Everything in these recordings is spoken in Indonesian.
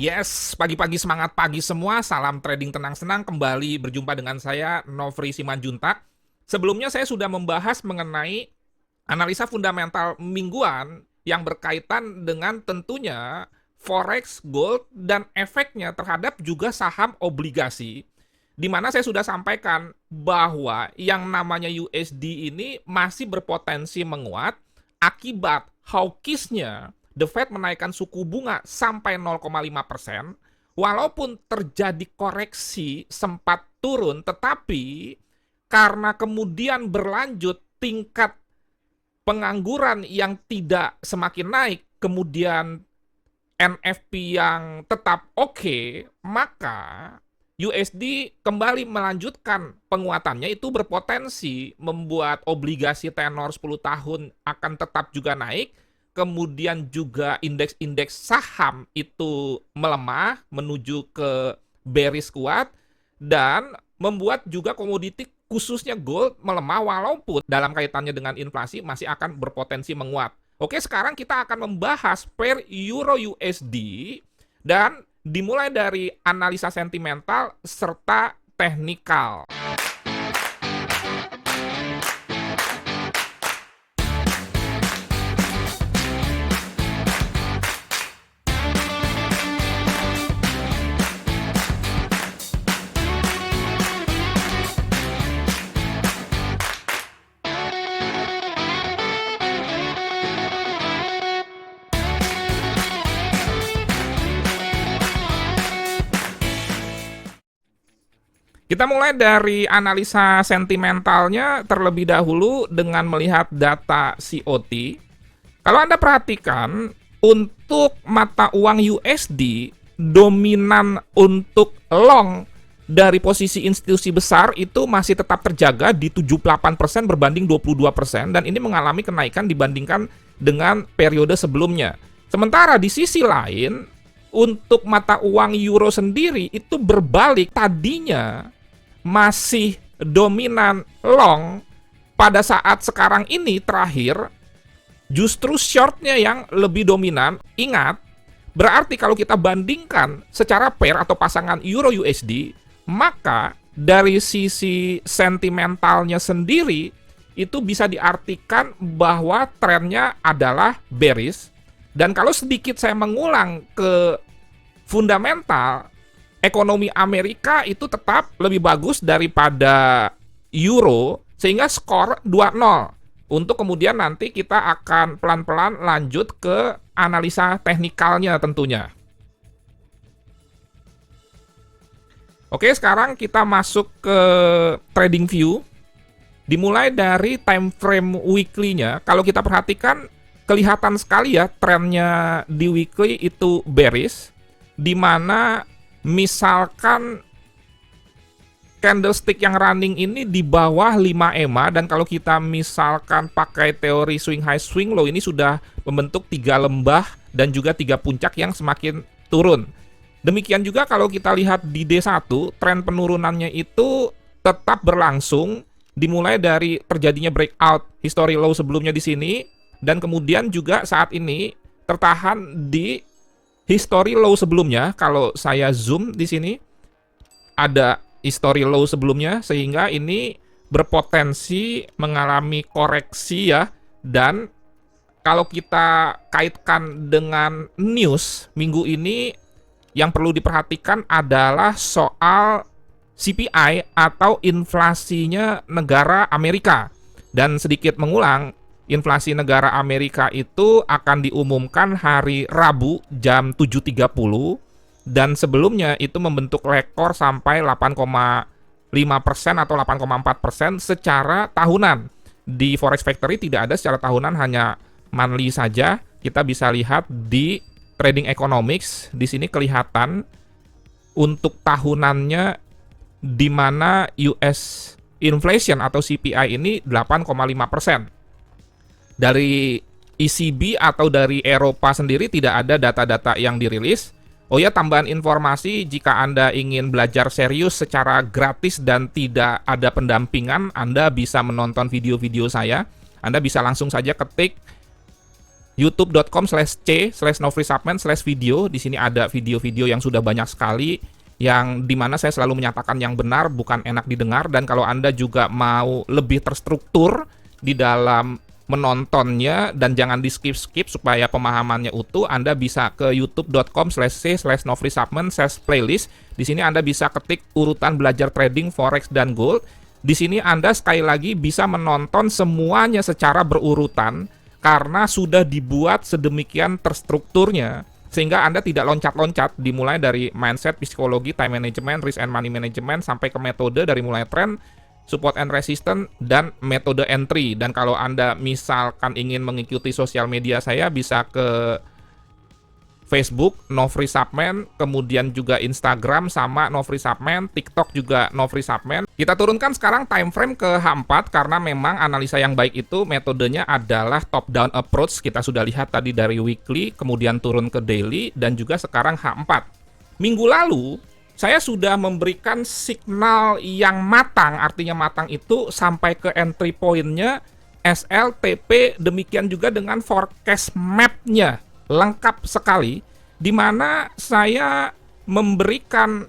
Yes, pagi-pagi semangat pagi semua, salam trading tenang senang, kembali berjumpa dengan saya, Nofri Simanjuntak. Sebelumnya saya sudah membahas mengenai analisa fundamental mingguan yang berkaitan dengan tentunya forex, gold, dan efeknya terhadap juga saham obligasi. Di mana saya sudah sampaikan bahwa yang namanya USD ini masih berpotensi menguat akibat hawkishnya The Fed menaikkan suku bunga sampai 0,5%, walaupun terjadi koreksi sempat turun, tetapi karena kemudian berlanjut tingkat pengangguran yang tidak semakin naik, kemudian NFP yang tetap oke, maka USD kembali melanjutkan penguatannya. Itu berpotensi membuat obligasi tenor 10 tahun akan tetap juga naik, kemudian juga indeks-indeks saham itu melemah menuju ke bearish kuat, dan membuat juga komoditi khususnya gold melemah walaupun dalam kaitannya dengan inflasi masih akan berpotensi menguat. Oke, sekarang kita akan membahas pair Euro USD dan dimulai dari analisa sentimental serta teknikal. Kita mulai dari analisa sentimentalnya terlebih dahulu dengan melihat data COT. Kalau Anda perhatikan, untuk mata uang USD, dominan untuk long dari posisi institusi besar itu masih tetap terjaga di 78% berbanding 22%, dan ini mengalami kenaikan dibandingkan dengan periode sebelumnya. Sementara di sisi lain, untuk mata uang euro sendiri itu berbalik, tadinya masih dominan long, pada saat sekarang ini terakhir justru shortnya yang lebih dominan. Ingat, berarti kalau kita bandingkan secara pair atau pasangan euro USD, maka dari sisi sentimentalnya sendiri itu bisa diartikan bahwa trennya adalah bearish. Dan kalau sedikit saya mengulang ke fundamental, ekonomi Amerika itu tetap lebih bagus daripada euro, sehingga skor 2-0. Untuk kemudian nanti kita akan pelan-pelan lanjut ke analisa teknikalnya tentunya. Oke, sekarang kita masuk ke trading view. Dimulai dari time frame weekly-nya. Kalau kita perhatikan, kelihatan sekali ya trennya di weekly itu bearish, di mana misalkan candlestick yang running ini di bawah 5 EMA, dan kalau kita misalkan pakai teori swing high swing low, ini sudah membentuk 3 lembah dan juga 3 puncak yang semakin turun. Demikian juga kalau kita lihat di D1, tren penurunannya itu tetap berlangsung, dimulai dari terjadinya breakout history low sebelumnya di sini, dan kemudian juga saat ini tertahan di history low sebelumnya. Kalau saya zoom di sini, ada history low sebelumnya, sehingga ini berpotensi mengalami koreksi ya. Dan kalau kita kaitkan dengan news minggu ini, yang perlu diperhatikan adalah soal CPI atau inflasinya negara Amerika. Dan sedikit mengulang, inflasi negara Amerika itu akan diumumkan hari Rabu jam 7.30, dan sebelumnya itu membentuk rekor sampai 8,5% atau 8,4% secara tahunan. Di Forex Factory tidak ada secara tahunan, hanya monthly saja. Kita bisa lihat di Trading Economics, di sini kelihatan untuk tahunannya, di mana US inflation atau CPI ini 8,5%. Dari ECB atau dari Eropa sendiri tidak ada data-data yang dirilis. Oh ya, tambahan informasi, jika Anda ingin belajar serius secara gratis dan tidak ada pendampingan, Anda bisa menonton video-video saya. Anda bisa langsung saja ketik youtube.com/c/nofreesubman/video. Di sini ada video-video yang sudah banyak sekali, yang dimana saya selalu menyatakan yang benar, bukan enak didengar. Dan kalau Anda juga mau lebih terstruktur di dalam menontonnya dan jangan di skip-skip supaya pemahamannya utuh, Anda bisa ke youtube.com/c/nofreesubman/playlist. Di sini Anda bisa ketik urutan belajar trading forex dan gold. Di sini Anda sekali lagi bisa menonton semuanya secara berurutan karena sudah dibuat sedemikian terstrukturnya sehingga Anda tidak loncat-loncat, dimulai dari mindset, psikologi, time management, risk and money management, sampai ke metode dari mulai trend, support and resistance, dan metode entry. Dan kalau Anda misalkan ingin mengikuti sosial media saya, bisa ke Facebook Nofreesubman, kemudian juga Instagram sama Nofreesubman, TikTok juga Nofreesubman. Kita turunkan sekarang time frame ke H4 karena memang analisa yang baik itu metodenya adalah top down approach. Kita sudah lihat tadi dari weekly, kemudian turun ke daily, dan juga sekarang H4. Minggu lalu saya sudah memberikan signal yang matang, artinya matang itu sampai ke entry point-nya SLTP, demikian juga dengan forecast map-nya. Lengkap sekali, di mana saya memberikan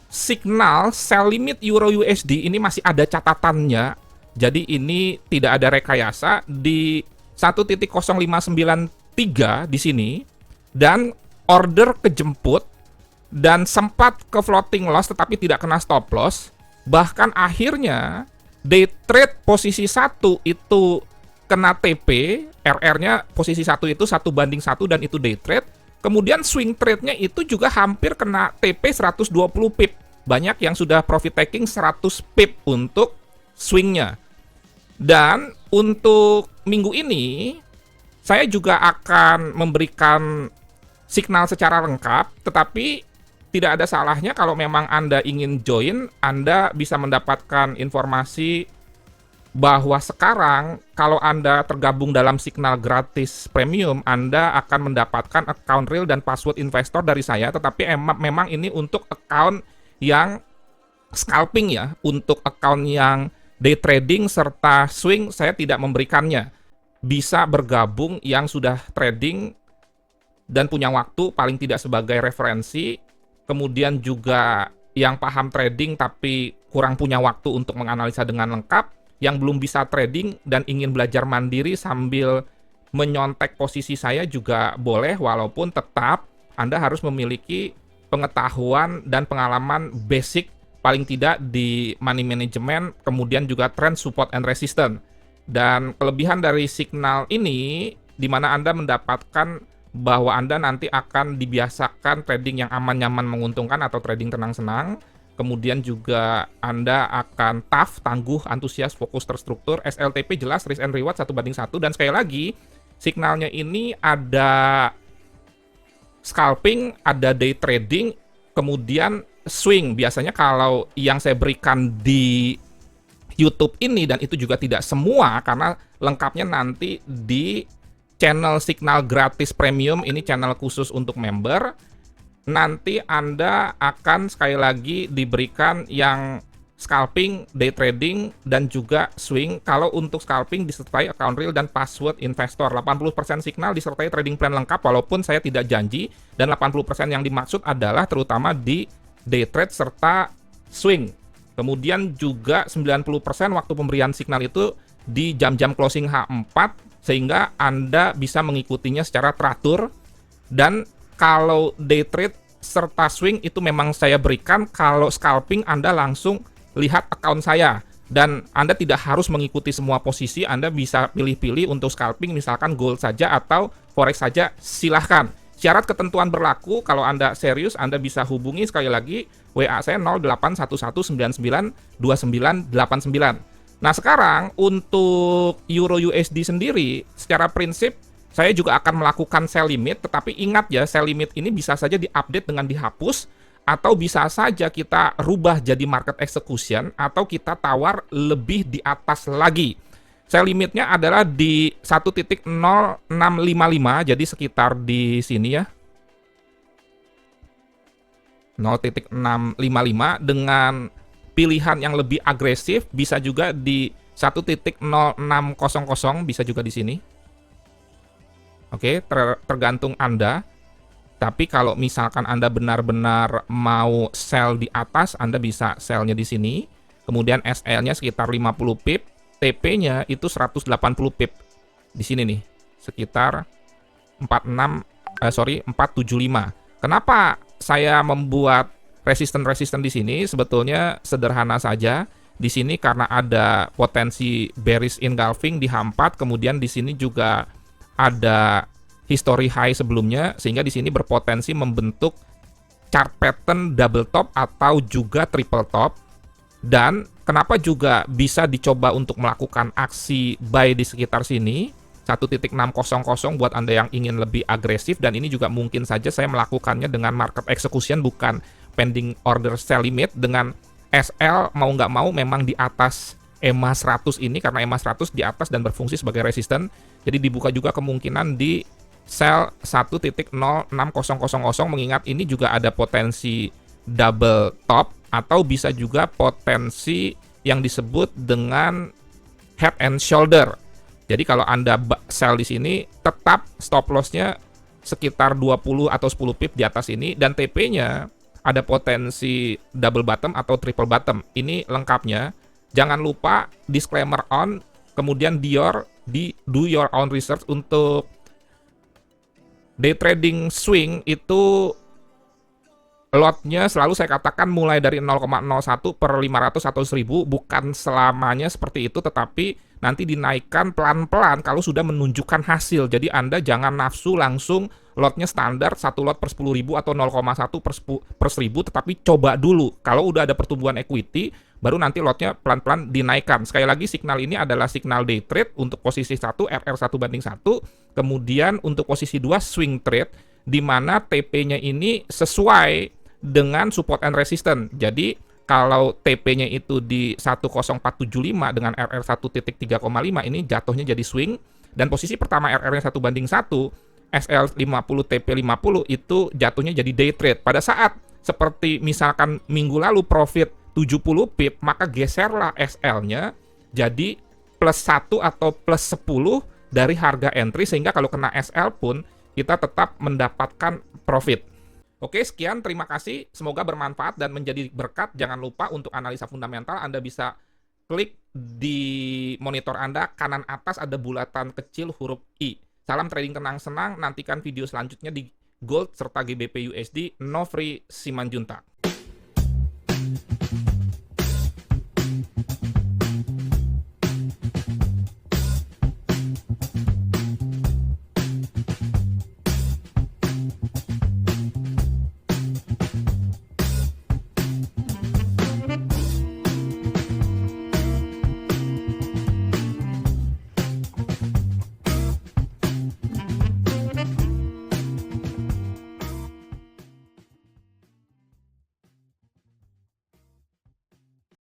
signal sell limit Euro USD, ini masih ada catatannya, jadi ini tidak ada rekayasa di 1.0593 di sini, dan order kejemput, dan sempat ke floating loss tetapi tidak kena stop loss. Bahkan akhirnya day trade posisi 1 itu kena TP, RR-nya posisi 1 itu 1:1 dan itu day trade. Kemudian swing trade-nya itu juga hampir kena TP 120 pip. Banyak yang sudah profit taking 100 pip untuk swing-nya. Dan untuk minggu ini saya juga akan memberikan signal secara lengkap, tetapi tidak ada salahnya kalau memang Anda ingin join, Anda bisa mendapatkan informasi bahwa sekarang kalau Anda tergabung dalam signal gratis premium, Anda akan mendapatkan account real dan password investor dari saya, tetapi memang ini untuk account yang scalping ya. Untuk account yang day trading serta swing saya tidak memberikannya. Bisa bergabung yang sudah trading dan punya waktu paling tidak sebagai referensi, kemudian juga yang paham trading tapi kurang punya waktu untuk menganalisa dengan lengkap, yang belum bisa trading dan ingin belajar mandiri sambil menyontek posisi saya juga boleh, walaupun tetap Anda harus memiliki pengetahuan dan pengalaman basic paling tidak di money management, kemudian juga trend, support and resistance. Dan kelebihan dari signal ini di mana Anda mendapatkan bahwa Anda nanti akan dibiasakan trading yang aman, nyaman, menguntungkan atau trading tenang-senang. Kemudian juga Anda akan tough, tangguh, antusias, fokus, terstruktur. SLTP jelas, risk and reward 1:1. Dan sekali lagi, signalnya ini ada scalping, ada day trading, kemudian swing. Biasanya kalau yang saya berikan di YouTube ini, dan itu juga tidak semua, karena lengkapnya nanti di channel signal gratis premium, ini channel khusus untuk member. Nanti Anda akan sekali lagi diberikan yang scalping, day trading, dan juga swing. Kalau untuk scalping disertai account real dan password investor. 80% signal disertai trading plan lengkap, walaupun saya tidak janji. Dan 80% yang dimaksud adalah terutama di day trade serta swing. Kemudian juga 90% waktu pemberian signal itu di jam-jam closing H4, sehingga Anda bisa mengikutinya secara teratur. Dan kalau day trade serta swing itu memang saya berikan, kalau scalping Anda langsung lihat account saya. Dan Anda tidak harus mengikuti semua posisi, Anda bisa pilih-pilih untuk scalping, misalkan gold saja atau forex saja, silahkan. Syarat ketentuan berlaku, kalau Anda serius Anda bisa hubungi sekali lagi WA saya 0811992989. Nah sekarang untuk Euro USD sendiri, secara prinsip saya juga akan melakukan sell limit, tetapi ingat ya, sell limit ini bisa saja diupdate dengan dihapus, atau bisa saja kita rubah jadi market execution, atau kita tawar lebih di atas lagi. Sell limitnya adalah di 1.0655, jadi sekitar di sini ya. 0.655 dengan pilihan yang lebih agresif, bisa juga di 1.0600, bisa juga di sini. Oke, tergantung Anda. Tapi kalau misalkan Anda benar-benar mau sell di atas, Anda bisa sell-nya di sini. Kemudian SL-nya sekitar 50 pip, TP-nya itu 180 pip. Di sini nih, sekitar 475. Kenapa saya membuat resisten-resisten di sini? Sebetulnya sederhana saja. Di sini karena ada potensi bearish engulfing di H4, kemudian di sini juga ada history high sebelumnya, sehingga di sini berpotensi membentuk chart pattern double top atau juga triple top. Dan kenapa juga bisa dicoba untuk melakukan aksi buy di sekitar sini 1.600 buat Anda yang ingin lebih agresif, dan ini juga mungkin saja saya melakukannya dengan market execution bukan pending order sell limit, dengan SL mau nggak mau memang di atas EMA 100 ini, karena EMA 100 di atas dan berfungsi sebagai resisten. Jadi dibuka juga kemungkinan di sell 1.06000, mengingat ini juga ada potensi double top atau bisa juga potensi yang disebut dengan head and shoulder. Jadi kalau Anda sell di sini tetap stop loss-nya sekitar 20 atau 10 pip di atas ini, dan TP-nya ada potensi double bottom atau triple bottom. Ini lengkapnya. Jangan lupa disclaimer on, kemudian do your own research. Untuk day trading swing itu lotnya selalu saya katakan mulai dari 0,01 per 500 atau 1000, bukan selamanya seperti itu, tetapi nanti dinaikkan pelan-pelan kalau sudah menunjukkan hasil. Jadi Anda jangan nafsu langsung lotnya standar 1 lot per 10.000 atau 0,1 per 1000, tetapi coba dulu. Kalau udah ada pertumbuhan equity, baru nanti lotnya pelan-pelan dinaikkan. Sekali lagi, signal ini adalah signal day trade untuk posisi 1 RR1/1, kemudian untuk posisi 2 swing trade, di mana TP-nya ini sesuai dengan support and resistance. Jadi kalau TP-nya itu di 10475 dengan RR 1.3,5, ini jatuhnya jadi swing, dan posisi pertama RR-nya 1/1, SL 50 TP 50 itu jatuhnya jadi day trade. Pada saat seperti misalkan minggu lalu profit 70 pip, maka geserlah SL-nya jadi plus 1 atau plus 10 dari harga entry, sehingga kalau kena SL pun kita tetap mendapatkan profit. Oke, sekian, terima kasih. Semoga bermanfaat dan menjadi berkat. Jangan lupa untuk analisa fundamental, Anda bisa klik di monitor Anda, kanan atas ada bulatan kecil huruf I. Salam trading tenang senang, nantikan video selanjutnya di Gold serta GBP USD, Nofri Simanjuntak.